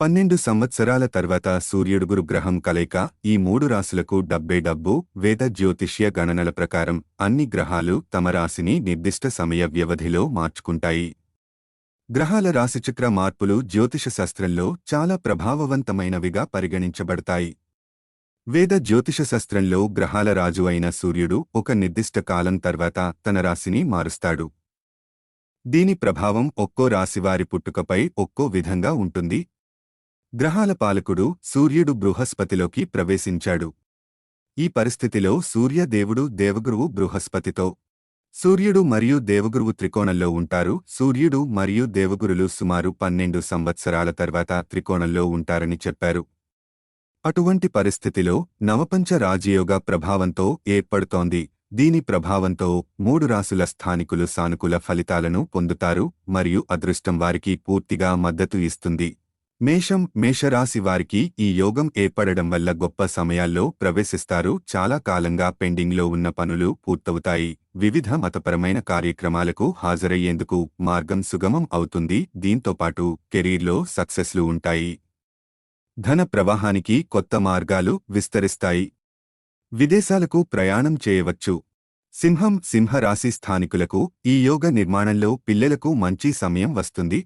12 సంవత్సరాల తర్వాత సూర్యుడు గురుగ్రహం కలయిక ఈ 3 రాశులకు డబ్బు వేద జ్యోతిష్య గణనల ప్రకారం అన్ని గ్రహాలు తమ రాశిని నిర్దిష్ట సమయ వ్యవధిలో మార్చుకుంటాయి. గ్రహాల రాశిచక్ర మార్పులు జ్యోతిష శాస్త్రంలో చాలా ప్రభావవంతమైనవిగా పరిగణించబడతాయి. వేద జ్యోతిష శాస్త్రంలో గ్రహాల రాజు అయిన సూర్యుడు ఒక నిర్దిష్ట కాలం తర్వాత తన రాశిని మారుస్తాడు. దీని ప్రభావం ఒక్కో రాశివారి పుట్టుకపై ఒక్కో విధంగా ఉంటుంది. గ్రహాల పాలకుడు సూర్యుడు బృహస్పతిలోకి ప్రవేశించాడు. ఈ పరిస్థితిలో సూర్యదేవుడు దేవగురువు బృహస్పతితో, సూర్యుడు మరియు దేవగురువు త్రికోణంలో ఉంటారు. సూర్యుడు మరియు దేవగురులు సుమారు 12 సంవత్సరాల తర్వాత త్రికోణంలో ఉంటారని చెప్పారు. అటువంటి పరిస్థితిలో నవపంచ రాజయోగ ప్రభావంతో ఏర్పడుతోంది. దీని ప్రభావంతో 3 రాశుల స్థానికులు సానుకూల ఫలితాలను పొందుతారు మరియు అదృష్టం వారికి పూర్తిగా మద్దతు ఇస్తుంది. మేషరాశి వారికి ఈ యోగం ఏర్పడడం వల్ల గొప్ప సమయాల్లో ప్రవేశిస్తారు. చాలా కాలంగా పెండింగ్లో ఉన్న పనులు పూర్తవుతాయి. వివిధ మతపరమైన కార్యక్రమాలకు హాజరయ్యేందుకు మార్గం సుగమం అవుతుంది. దీంతోపాటు కెరీర్లో సక్సెస్లు ఉంటాయి. ధన ప్రవాహానికి కొత్త మార్గాలు విస్తరిస్తాయి. విదేశాలకు ప్రయాణం చేయవచ్చు. సింహరాశి స్థానికులకు ఈ యోగ నిర్మాణంలో పిల్లలకు మంచి సమయం వస్తుంది.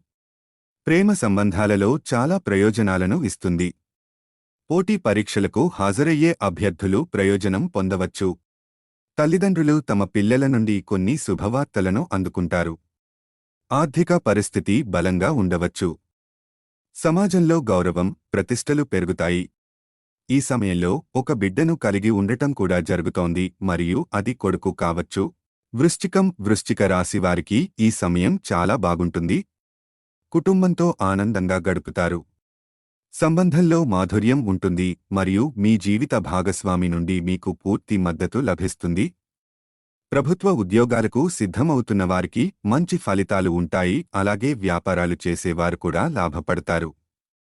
ప్రేమ సంబంధాలలో చాలా ప్రయోజనాలను ఇస్తుంది. పోటీ పరీక్షలకు హాజరయ్యే అభ్యర్థులు ప్రయోజనం పొందవచ్చు. తల్లిదండ్రులు తమ పిల్లల నుండి కొన్ని శుభవార్తలను అందుకుంటారు. ఆర్థిక పరిస్థితి బలంగా ఉండవచ్చు. సమాజంలో గౌరవం, ప్రతిష్టలు పెరుగుతాయి. ఈ సమయంలో ఒక బిడ్డను కలిగి ఉండటం కూడా జరుగుతోంది మరియు అది కొడుకు కావచ్చు. వృశ్చిక రాశి వారికి ఈ సమయం చాలా బాగుంటుంది. కుటుంబంతో ఆనందంగా గడుపుతారు. సంబంధంలో మాధుర్యం ఉంటుంది మరియు మీ జీవిత భాగస్వామి నుండి మీకు పూర్తి మద్దతు లభిస్తుంది. ప్రభుత్వ ఉద్యోగాలకు సిద్ధమవుతున్న వారికి మంచి ఫలితాలు ఉంటాయి. అలాగే వ్యాపారాలు చేసేవారు కూడా లాభపడతారు.